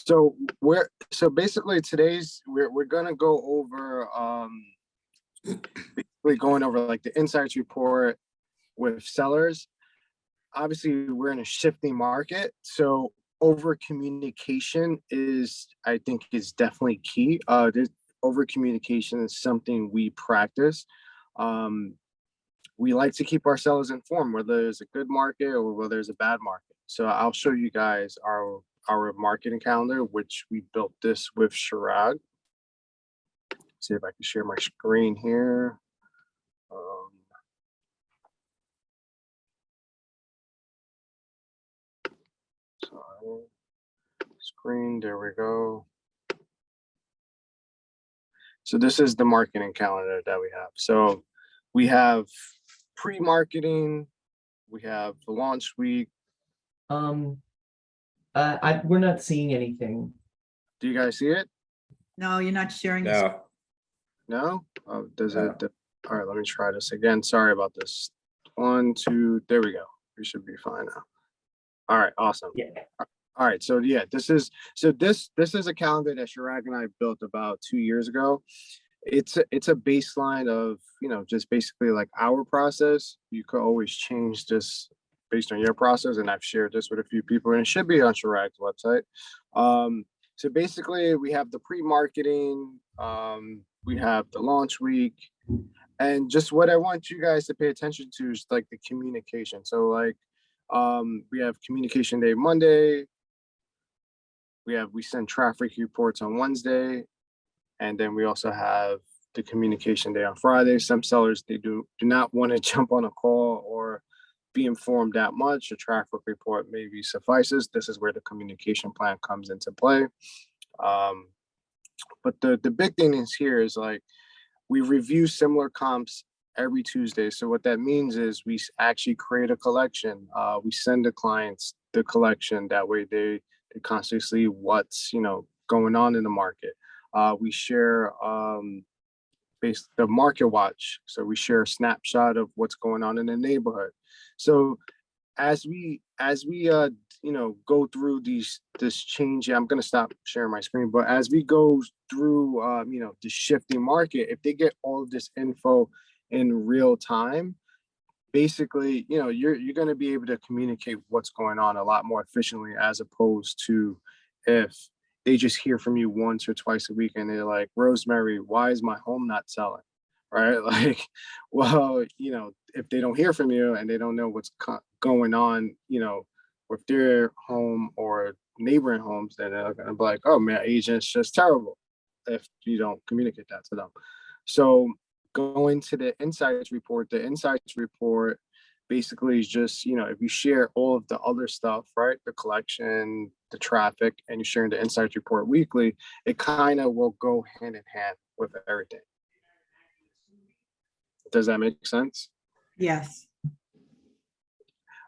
So basically we're gonna go over basically going over like the insights report with sellers. Obviously we're in a shifting market, so over communication is, I think, is definitely key. There's over communication is something we practice. um we like to keep our sellers informed whether there's a good market or whether there's a bad market. So I'll show you guys our marketing calendar, which we built this with Chirag. See if I can share my screen here. um, Sorry. Screen, there we go. So this is the marketing calendar that we have. So we have pre-marketing, we have the launch week. We're not seeing anything. Do you guys see it? No, you're not sharing. This. No, No? Oh, does No. it? All right, let me try this again. Sorry about this. 1, 2, there we go. We should be fine now. All right, awesome. Yeah. All right, so yeah, this is a calendar that Chirag and I built about 2 years ago. It's a baseline of, just basically like our process. You could always change this based on your process, and I've shared this with a few people, and it should be on Chirag's website. So basically we have the pre-marketing, we have the launch week, and just what I want you guys to pay attention to is like the communication. So like we have communication day Monday, we send traffic reports on Wednesday, and then we also have the communication day on Friday. Some sellers, they do not want to jump on a call or be informed that much. A traffic report maybe suffices. This is where the communication plan comes into play. But the big thing is here is like we review similar comps every Tuesday. So what that means is we actually create a collection. We send the clients the collection. That way they constantly see what's going on in the market. We share the market watch. So we share a snapshot of what's going on in the neighborhood. So as we go through this change, I'm going to stop sharing my screen, but as we go through the shifting market, if they get all of this info in real time, basically you're going to be able to communicate what's going on a lot more efficiently, as opposed to if they just hear from you once or twice a week and they're like, Rosemary, why is my home not selling? Right? Like, well, if they don't hear from you and they don't know what's going on, with their home or neighboring homes, then they're gonna be like, oh man, agent's just terrible, if you don't communicate that to them. So going to the insights report basically is just, if you share all of the other stuff, right? The collection, the traffic, and you're sharing the insights report weekly, it kind of will go hand in hand with everything. Does that make sense? Yes.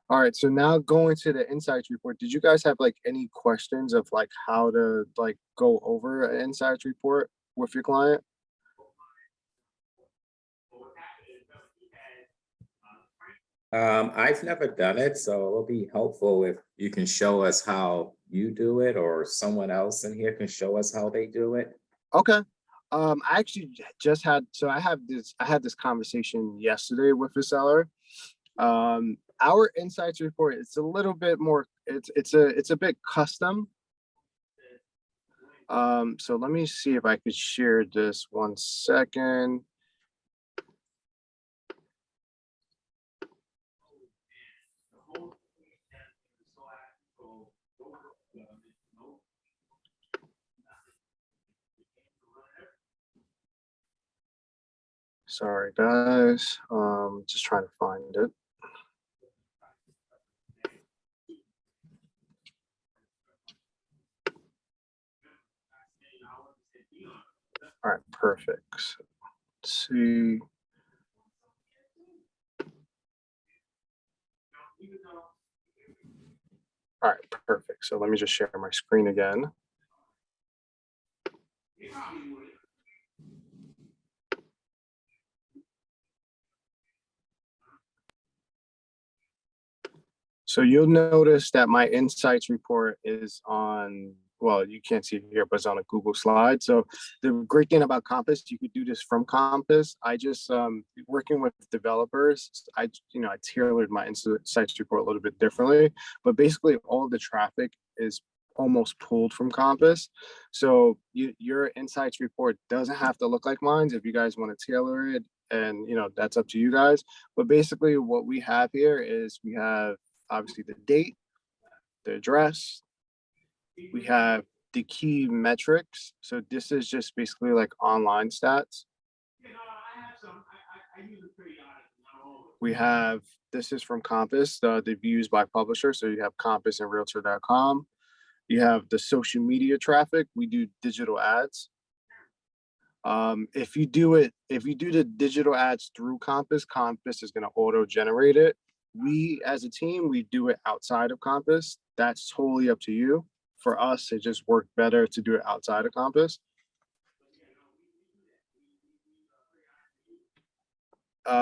All right, so now going to the insights report, did you guys have like any questions of like how to like go over an insights report with your client? I've never done it, so it'll be helpful if you can show us how you do it, or someone else in here can show us how they do it. Okay. I actually just had I had this conversation yesterday with a seller. Our insights report, it's a little bit more, it's a bit custom. So let me see if I could share this 1 second. Sorry guys, just trying to find it. All right, perfect. So, let's see. All right, perfect. So let me just share my screen again. So you'll notice that my insights report is on well, you can't see it here, but it's on a Google slide. So the great thing about Compass, you could do this from Compass. I just working with developers, I tailored my insights report a little bit differently, but basically all the traffic is almost pulled from Compass. So your insights report doesn't have to look like mine if you guys want to tailor it, and that's up to you guys. But basically what we have here is we have obviously the date, the address, we have the key metrics. So this is just basically like online stats. We have, this is from Compass, the views by publisher. So you have Compass and realtor.com. You have the social media traffic. We do digital ads. If you do the digital ads through Compass, Compass is going to auto generate it. We as a team, we do it outside of Compass. That's totally up to you. For us, it just worked better to do it outside of Compass.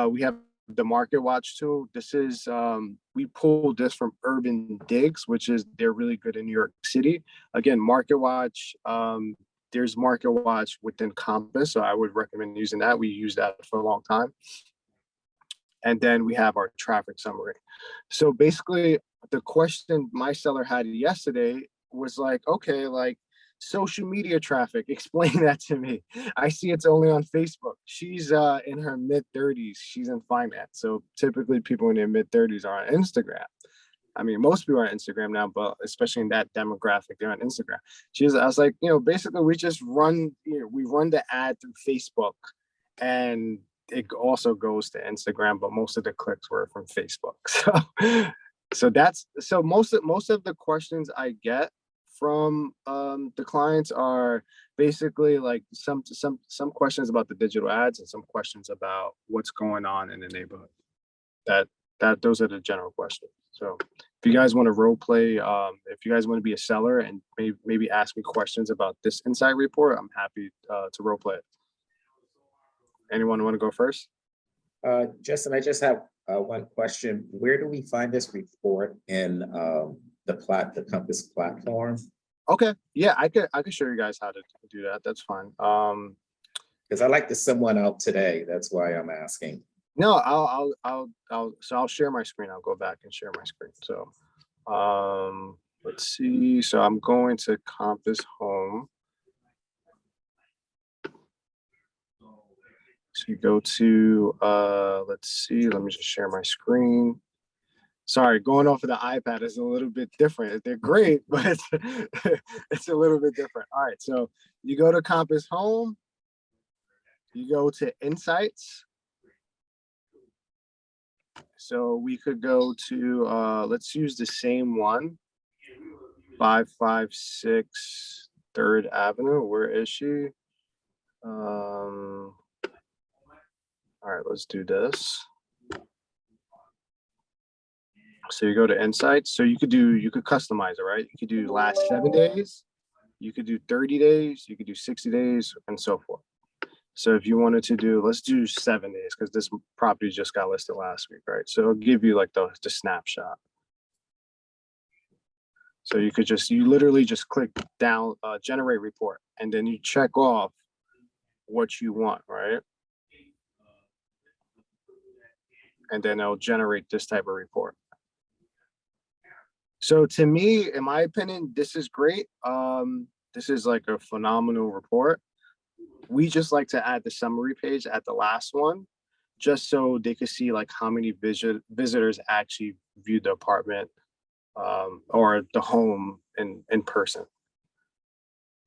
We have the Market Watch tool. This is, we pulled this from Urban Digs, which is, they're really good in New York City. Again, Market Watch, there's Market Watch within Compass, so I would recommend using that. We use that for a long time. And then we have our traffic summary. So basically, the question my seller had yesterday was like, okay, like social media traffic, explain that to me. I see it's only on Facebook. She's in her mid-30s. She's in finance. So typically people in their mid-30s are on Instagram. I mean, most people are on Instagram now, but especially in that demographic, they're on Instagram. I was like, basically we just run, we run the ad through Facebook, and it also goes to Instagram, but most of the clicks were from Facebook. So most of the questions I get from the clients are basically like some questions about the digital ads and some questions about what's going on in the neighborhood. Those are the general questions. So if you guys want to role play, if you guys want to be a seller and maybe ask me questions about this insight report, I'm happy to role play it. Anyone want to go first? Justin, I just have one question. Where do we find this report in the Compass platform? Okay, yeah, I could show you guys how to do that. That's fine. Because I'd like to send one out today. That's why I'm asking. No, I'll share my screen. I'll go back and share my screen. So, let's see. So I'm going to Compass Home. So you go to, let's see, let me just share my screen. Sorry, going off of the iPad is a little bit different. They're great, but it's a little bit different. All right, so you go to Compass Home, you go to Insights. So we could go to, let's use the same one, 556 3rd Avenue. Where is she? All right, let's do this. So you go to Insights. So you could customize it, right? You could do last 7 days, you could do 30 days, you could do 60 days, and so forth. So if you wanted to do, let's do 7 days, because this property just got listed last week, right? So it'll give you like the snapshot. So you literally just click down, generate report, and then you check off what you want, right? And then it'll generate this type of report. So to me, in my opinion, this is great. This is like a phenomenal report. We just like to add the summary page at the last one, just so they could see like how many visitors actually viewed the apartment or the home in person.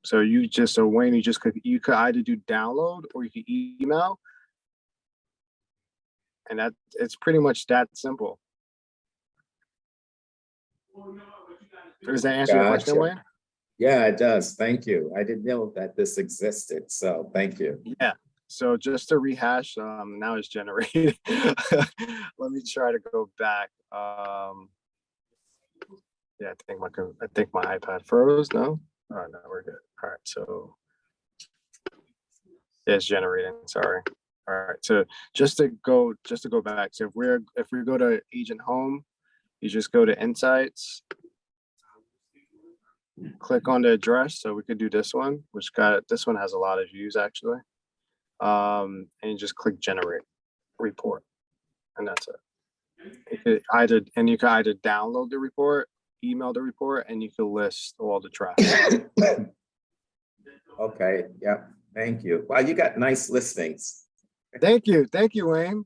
So Wayne, you could either do download or you could email, and it's pretty much that simple. Does that answer your question, Wayne? Yeah, it does. Thank you. I didn't know that this existed, so thank you. Yeah. So just to rehash, now it's generated. Let me try to go back. Yeah, I think my iPad froze. No. All right, no, we're good. All right, so yeah, it's generating. Sorry. All right, so just to go back. So if we go to Agent Home, you just go to Insights. click on the address. So we could do this one, this one has a lot of views actually. And you just click generate report, and that's it. You can either download the report, email the report, and you can list all the traffic. Okay, yeah, thank you. Wow, you got nice listings. Thank you, Wayne.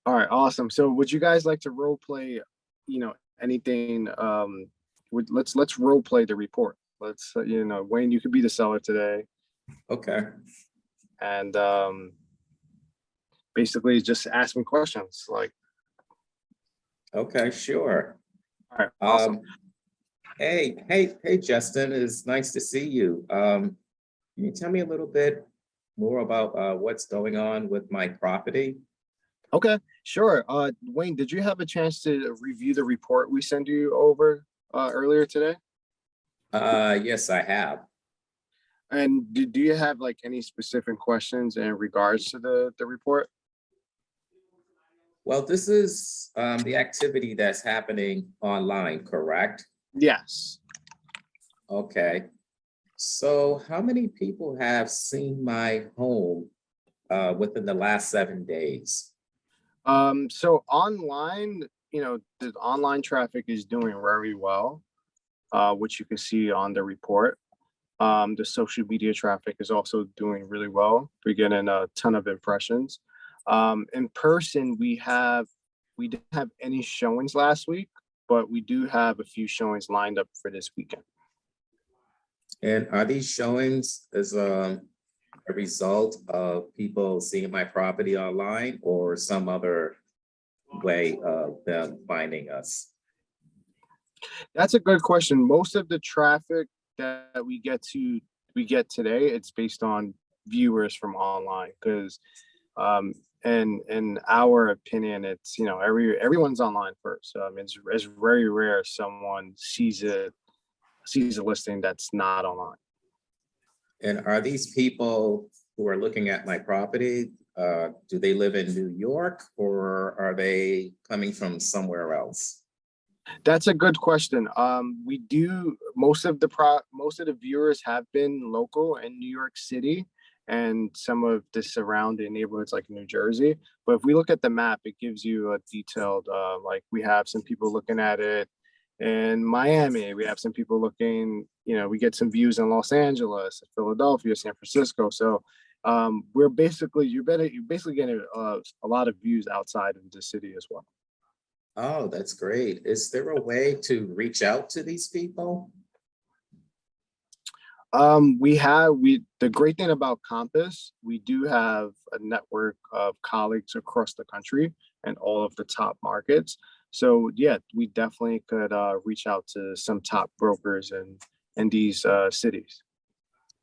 All right, awesome. So would you guys like to role play, anything? Let's role play the report. Let's, Wayne, you could be the seller today, Okay, and basically just ask me questions. Like, okay, sure. all right, awesome. Hey, Justin, it's nice to see you. Can you tell me a little bit more about what's going on with my property? Okay, sure. Wayne, did you have a chance to review the report we sent you over earlier today? Yes, I have. And do you have like any specific questions in regards to the report? Well, this is the activity that's happening online, correct? Yes. Okay. So how many people have seen my home within the last 7 days? So online, the online traffic is doing very well, which you can see on the report. The social media traffic is also doing really well. We're getting a ton of impressions. In person, we didn't have any showings last week, but we do have a few showings lined up for this weekend. And are these showings as a result of people seeing my property online or some other way of them finding us? That's a good question. Most of the traffic that we get today, it's based on viewers from online because in our opinion, it's everyone's online first. It's very rare someone sees a listing that's not online. And are these people who are looking at my property, do they live in New York or are they coming from somewhere else? That's a good question. We do most of the viewers have been local in New York City and some of the surrounding neighborhoods like New Jersey. But if we look at the map, it gives you a detailed, like we have some people looking at it in Miami. We have some people looking, we get some views in Los Angeles, Philadelphia, San Francisco. So you're basically getting a lot of views outside of the city as well. Oh, that's great. Is there a way to reach out to these people? The great thing about Compass, we do have a network of colleagues across the country and all of the top markets. So yeah, we definitely could reach out to some top brokers in these cities.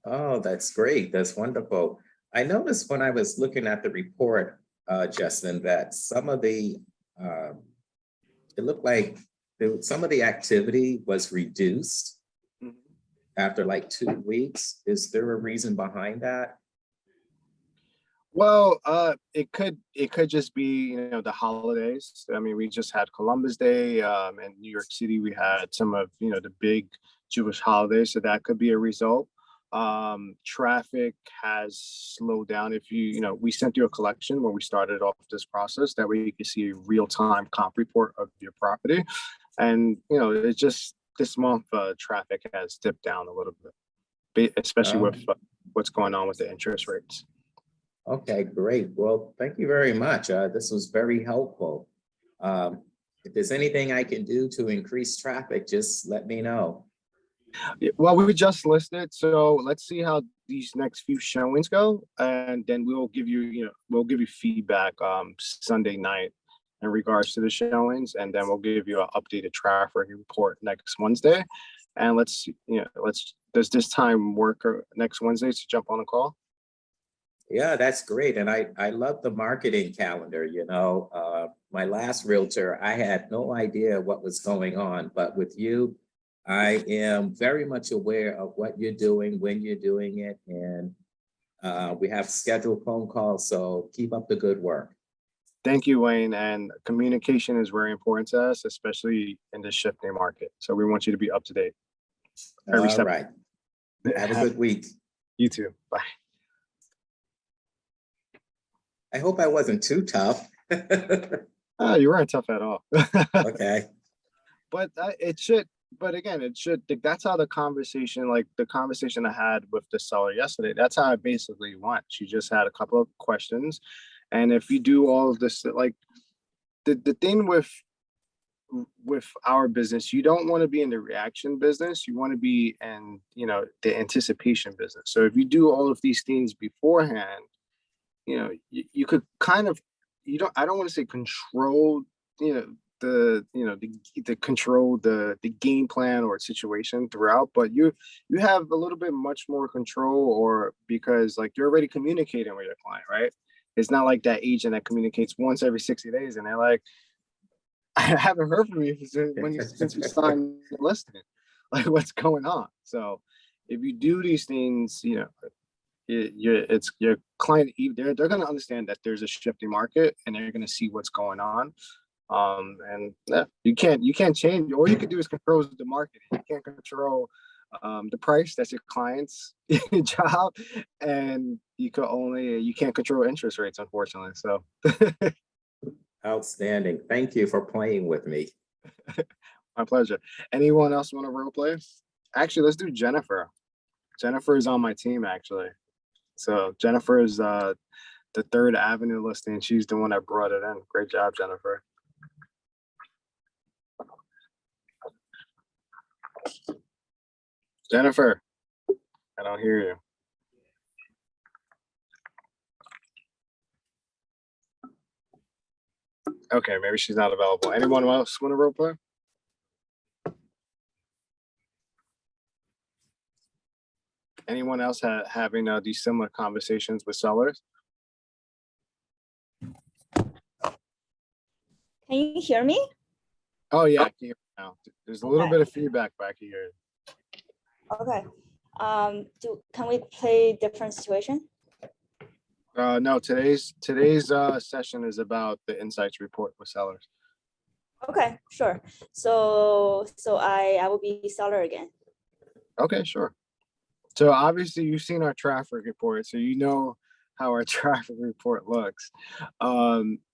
Oh, that's great. That's wonderful. I noticed when I was looking at the report, Justin, that some of the it looked like some of the activity was reduced after like 2 weeks. Is there a reason behind that? Well, it could just be, the holidays. I mean, we just had Columbus Day, in New York City. We had some of, the big Jewish holidays, so that could be a result. Traffic has slowed down. We sent you a collection when we started off this process. That way you can see a real-time comp report of your property. And, it's just this month, traffic has dipped down a little bit, especially with what's going on with the interest rates. Okay, great. Well, thank you very much. This was very helpful. If there's anything I can do to increase traffic, just let me know. Well, we just listed, so let's see how these next few showings go, and then we'll give you feedback Sunday night in regards to the showings, and then we'll give you an updated traffic report next Wednesday. And does this time work next Wednesday to jump on a call? Yeah, that's great. And I love the marketing calendar. My last realtor, I had no idea what was going on, but with you, I am very much aware of what you're doing, when you're doing it, and we have scheduled phone calls, so keep up the good work. Thank you, Wayne. And communication is very important to us, especially in this shifting market. So we want you to be up to date every All step. right. Have a good week. You too. Bye. I hope I wasn't too tough. You weren't tough at all. Okay. But it should, but again, it should, that's how the conversation, like the conversation I had with the seller yesterday, that's how it basically went. She just had a couple of questions. And if you do all of this, like the thing with our business, you don't want to be in the reaction business. You want to be in, the anticipation business. So if you do all of these things beforehand, you could kind of, I don't want to say control, the control the game plan or situation throughout, but you have a little bit much more control, or because like you're already communicating with your client, right? It's not like that agent that communicates once every 60 days and they're like, I haven't heard from you since we signed the listing. Like, what's going on? So if you do these things, it's your client, they're going to understand that there's a shifting market and they're going to see what's going on. And yeah, you can't change. All you can do is control the market. You can't control the price. That's your client's job, and you can't control interest rates, unfortunately. So Outstanding. Thank you for playing with me. my pleasure. Anyone else want to role play? Actually, let's do Jennifer. Jennifer is on my team, actually. So Jennifer is the Third Avenue listing. She's the one that brought it in. Great job, Jennifer. Jennifer, I don't hear you. Okay, maybe she's not available. Anyone else want to role play? Anyone else having these similar conversations with sellers? Can you hear me? Oh yeah, I can hear you now. There's a little bit of feedback back here. Okay. Can we play different situation? No, today's session is about the insights report with sellers. Okay, sure. So I will be seller again. Okay, sure. So obviously you've seen our traffic report, so you know how our traffic report looks.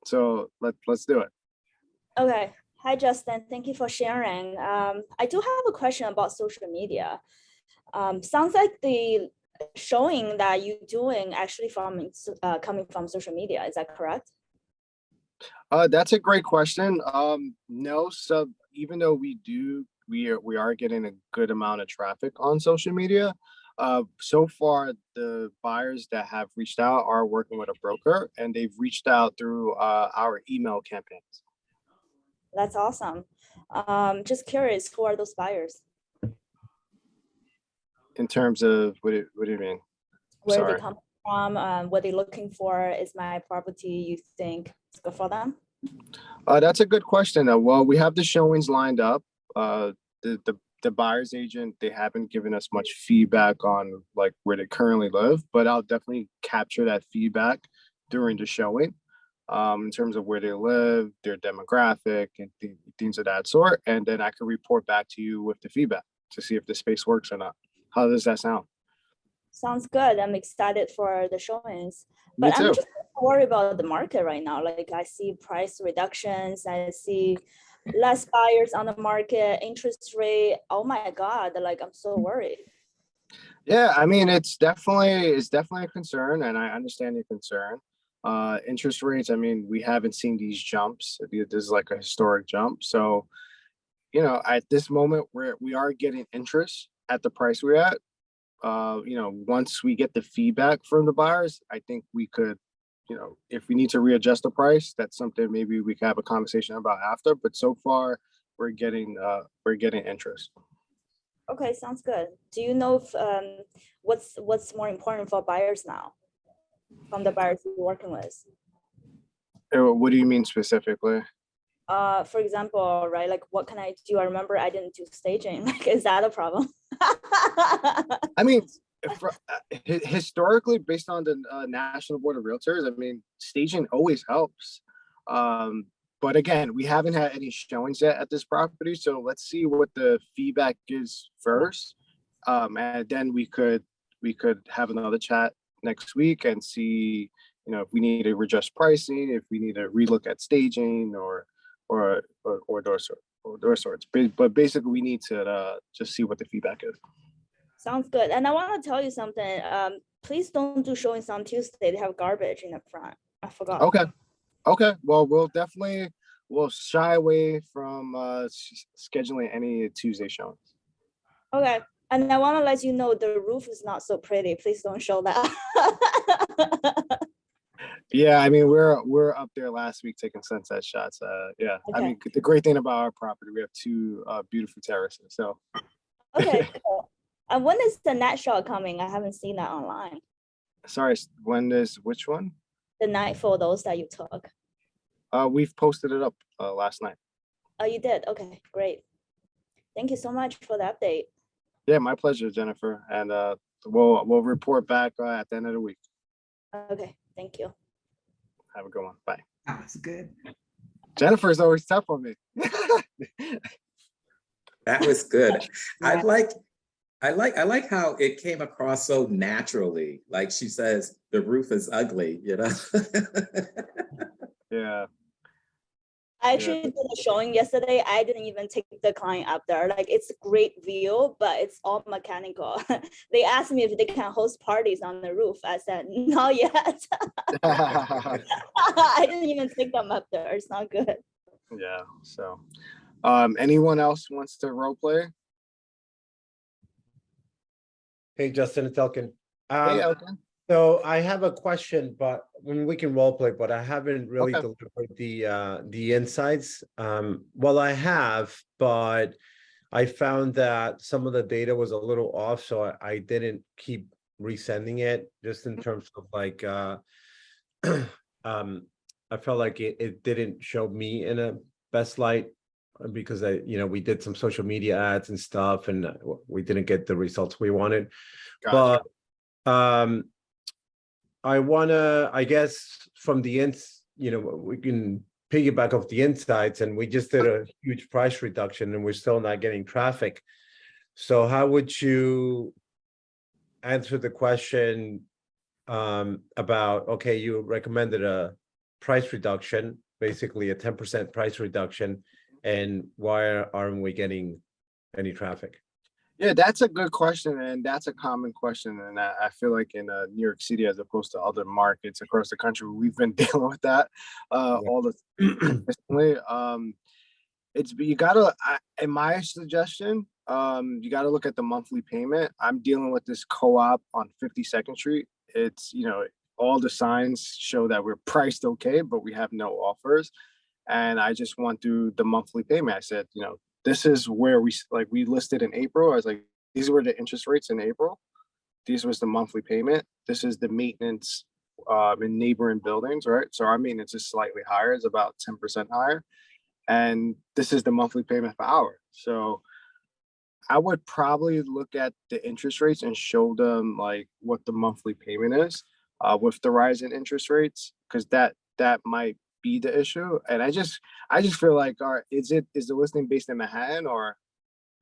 So let's do it. Okay. Hi, Justin. Thank you for sharing. I do have a question about social media. Sounds like the showing that you're doing actually coming from social media. Is that correct? That's a great question. No, so even though we are getting a good amount of traffic on social media, so far the buyers that have reached out are working with a broker, and they've reached out through our email campaigns. That's awesome. Just curious, who are those buyers? In terms of what do you mean? Where Sorry. they come from, what they're looking for. Is my property, you think it's good for them? That's a good question. Well, we have the showings lined up. The buyer's agent, they haven't given us much feedback on like where they currently live, but I'll definitely capture that feedback during the showing, in terms of where they live, their demographic, and things of that sort. And then I can report back to you with the feedback to see if the space works or not. How does that sound? Sounds good. I'm excited for the showings, Me but too. I'm just worried about the market right now. Like I see price reductions, I see less buyers on the market, interest rate. Oh my God, like I'm so worried. Yeah, I mean, it's definitely a concern, and I understand your concern. Interest rates, I mean, we haven't seen these jumps. This is like a historic jump. So, at this moment we are getting interest at the price we're at. Once we get the feedback from the buyers, I think we could, if we need to readjust the price, that's something maybe we could have a conversation about after. But so far, we're getting interest. Okay, sounds good. Do you know if, what's more important for buyers now from the buyers you're working with? What do you mean specifically? For example, right, like what can I do? I remember I didn't do staging. Like, is that a problem? I mean, historically, based on the National Board of Realtors, I mean, staging always helps. But again, we haven't had any showings yet at this property, so let's see what the feedback is first. And then we could have another chat next week and see, you know, if we need to adjust pricing, if we need to relook at staging or those sorts. But basically, we need to just see what the feedback is. Sounds good. And I want to tell you something. Please don't do showings on Tuesday. They have garbage in the front. I forgot. Okay. Well, we'll shy away from scheduling any Tuesday showings. Okay. And I want to let you know the roof is not so pretty. Please don't show that. Yeah, I mean, we're up there last week taking sunset shots. Yeah, I Okay. mean, the great thing about our property, we have two beautiful terraces. So Okay. Cool. And when is the night shot coming? I haven't seen that online. sorry, when is which one? The night photos that you took. We've posted it up last night. Oh, you did? Okay, great. Thank you so much for the update. Yeah, my pleasure, Jennifer. And we'll report back at the end of the week. Okay, thank you. Have a good one. Bye. That was good. Jennifer's always tough on me. That was good. I Yeah. like how it came across so naturally. Like she says, the roof is ugly, you know? Yeah. I actually did a showing yesterday. I didn't even take the client up there. Like, it's a great view, but it's all mechanical. They asked me if they can host parties on the roof. I said, not yet. I didn't even take them up there. It's not good. Yeah. So, anyone else wants to role play? Hey, Justin, it's Elkin. Hey, Elkin. So I have a question, but when we can role play, but I haven't really Okay. delivered the insights. Well, I have, but I found that some of the data was a little off, so I didn't keep resending it, just in terms of like I felt like it didn't show me in a best light because we did some social media ads and stuff, and we didn't get the results we wanted. Gotcha. But I wanna, I guess, from the we can piggyback off the insights, and we just did a huge price reduction, and we're still not getting traffic. So how would you answer the question about, okay, you recommended a price reduction, basically a 10% price reduction, and why aren't we getting any traffic? Yeah, that's a good question, and that's a common question. And I feel like in New York City, as opposed to other markets across the country, we've been dealing with that all the consistently. You gotta, in my suggestion, you gotta look at the monthly payment. I'm dealing with this co-op on 52nd Street. It's, all the signs show that we're priced okay, but we have no offers. And I just went through the monthly payment. I said, this is where we listed in April. I was like, these were the interest rates in April. These was the monthly payment. This is the maintenance in neighboring buildings, right? So our maintenance is slightly higher. It's about 10% higher. And this is the monthly payment per hour. So I would probably look at the interest rates and show them like what the monthly payment is with the rise in interest rates, because that might be the issue. And I just feel like, is the listing based in Manhattan or?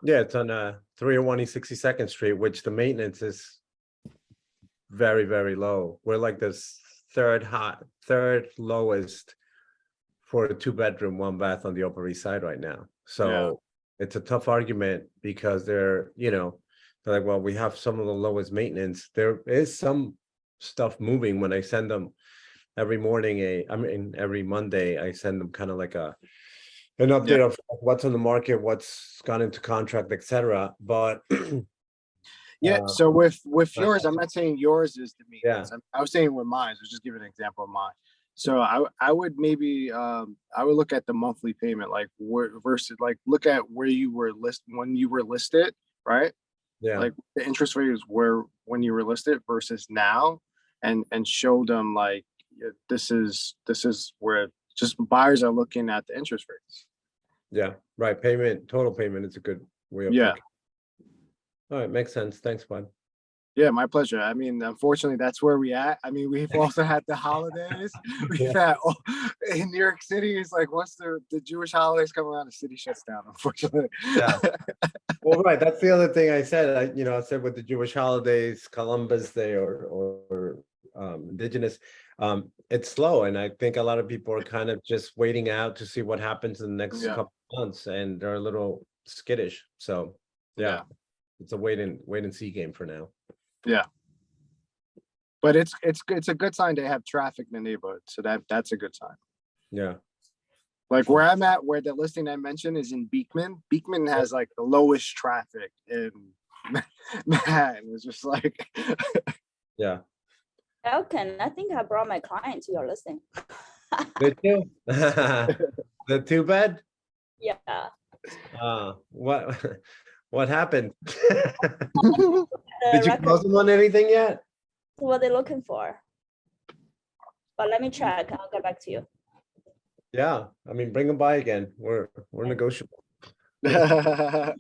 Yeah, it's on 301 East 62nd Street, which the maintenance is very, very low. We're like the third lowest for a 2-bedroom, 1-bath on the Upper East Side right now. So it's a tough argument because they're like, well, we have some of the lowest maintenance. There is some stuff moving when I send them every morning. Every Monday, I send them kind of like an update of what's on the market, what's gone into contract, etc. But so with yours, I'm not saying yours is the maintenance. Yeah. I was saying with mine. I was just giving an example of mine. So I would maybe I would look at the monthly payment, like versus like look at where you were when you were listed, right? Yeah. Like the interest rates were when you were listed versus now, and show them like this is where just buyers are looking at the interest rates. Yeah, right. Total payment is a good way of looking. All right, makes sense. Thanks, bud. Yeah, my pleasure. I mean, unfortunately, that's where we at. I mean, we've also had the holidays. We've had in New York City. It's like once the Jewish holidays come around, the city shuts down. Unfortunately. Yeah. Well, right. That's the other thing I said. I said with the Jewish holidays, Columbus Day or Indigenous, it's slow, and I think a lot of people are kind of just waiting out to see what happens in the next Yeah. couple of months, and they're a little skittish. So, yeah, it's a wait and see game for now. Yeah. But it's a good sign to have traffic in the neighborhood. So that's a good sign. Yeah. Like where I'm at, where the listing I mentioned is in Beekman. Beekman has like the lowest traffic in Manhattan. It's just like Yeah. Elkin, I think I brought my client to your listing. The two, the 2-bed. Yeah. What happened? The Did you record- close them on anything yet? what they're looking for. But let me check. I'll get back to you. Yeah, I mean, bring them by again. We're negotiable. that's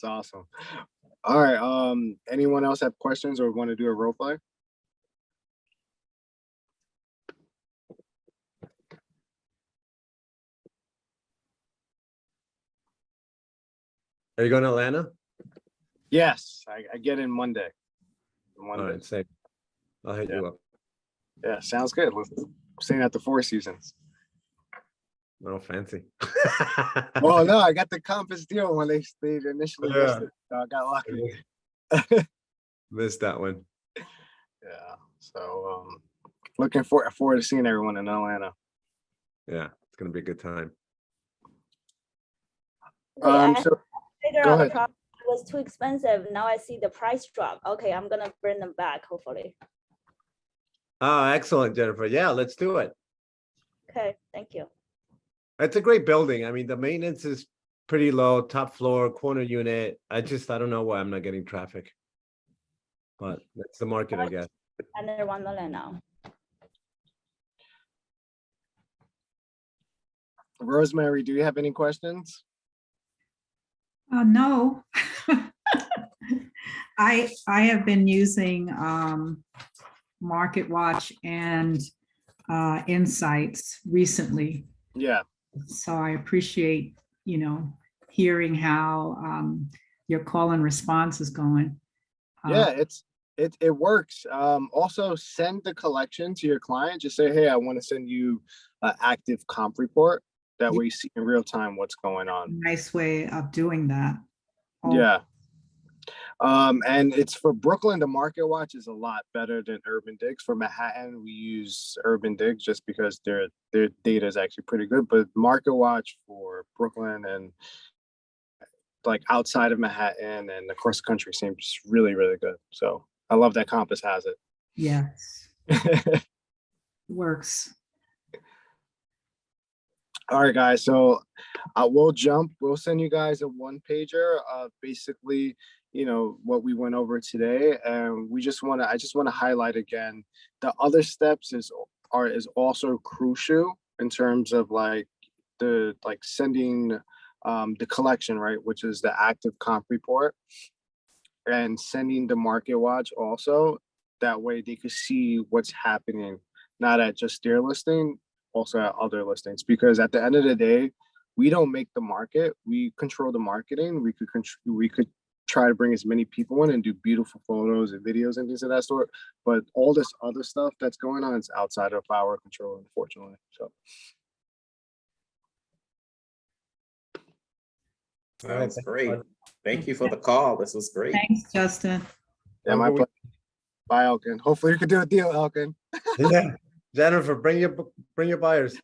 awesome. All right. Anyone else have questions or want to do a role play? Are you going to Atlanta? Yes, I get in Monday. All right, same. I'll hit you up. Yeah, sounds good. Let's staying at the Four Seasons. Oh, fancy. Well, no, I got the Compass deal when they initially Yeah. listed. So I got lucky. Missed that one. Yeah. So looking forward to seeing everyone in Atlanta. Yeah, it's gonna be a good time. Okay, So I figured go out the ahead. product was too expensive. Now I see the price drop. Okay, I'm gonna bring them back, hopefully. Oh, excellent, Jennifer. Yeah, let's do it. Okay, thank you. It's a great building. I mean, the maintenance is pretty low, top floor, corner unit. I don't know why I'm not getting traffic. But that's the market, I guess. Under 1 million now. Rosemary, do you have any questions? No. I have been using Market Watch and Insights recently. Yeah. So I appreciate, hearing how your call and response is going. Yeah, it works. Also send the collection to your client. Just say, hey, I want to send you an active comp report. That way you see in real time what's going on. Nice way of doing that. Yeah. And it's for Brooklyn, the Market Watch is a lot better than Urban Digs. For Manhattan, we use Urban Digs just because their data is actually pretty good. But Market Watch for Brooklyn and like outside of Manhattan and across the country seems really, really good. So I love that Compass has it. Yes, works. All right, guys. So we'll send you guys a 1-pager of basically, what we went over today. And I just want to highlight again, the other steps is also crucial in terms of sending the collection, right? Which is the active comp report, and sending the Market Watch also. That way they could see what's happening, not at just their listing, also at other listings. Because at the end of the day, we don't make the market. We control the marketing. We could try to bring as many people in and do beautiful photos and videos and things of that sort. But all this other stuff that's going on is outside of our control, unfortunately. So. Sounds great. Thank you for the call. This was great. Thanks, Justin. Yeah, my pleasure. Bye, Elkin. Hopefully you can do a deal, Elkin. Yeah, Jennifer, bring your buyers.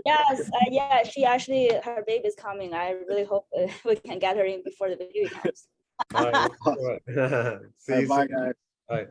Yes, yeah, her baby's coming. I really hope we can get her in before the baby comes. All right, let's do it. See you Bye, soon. guys. Bye.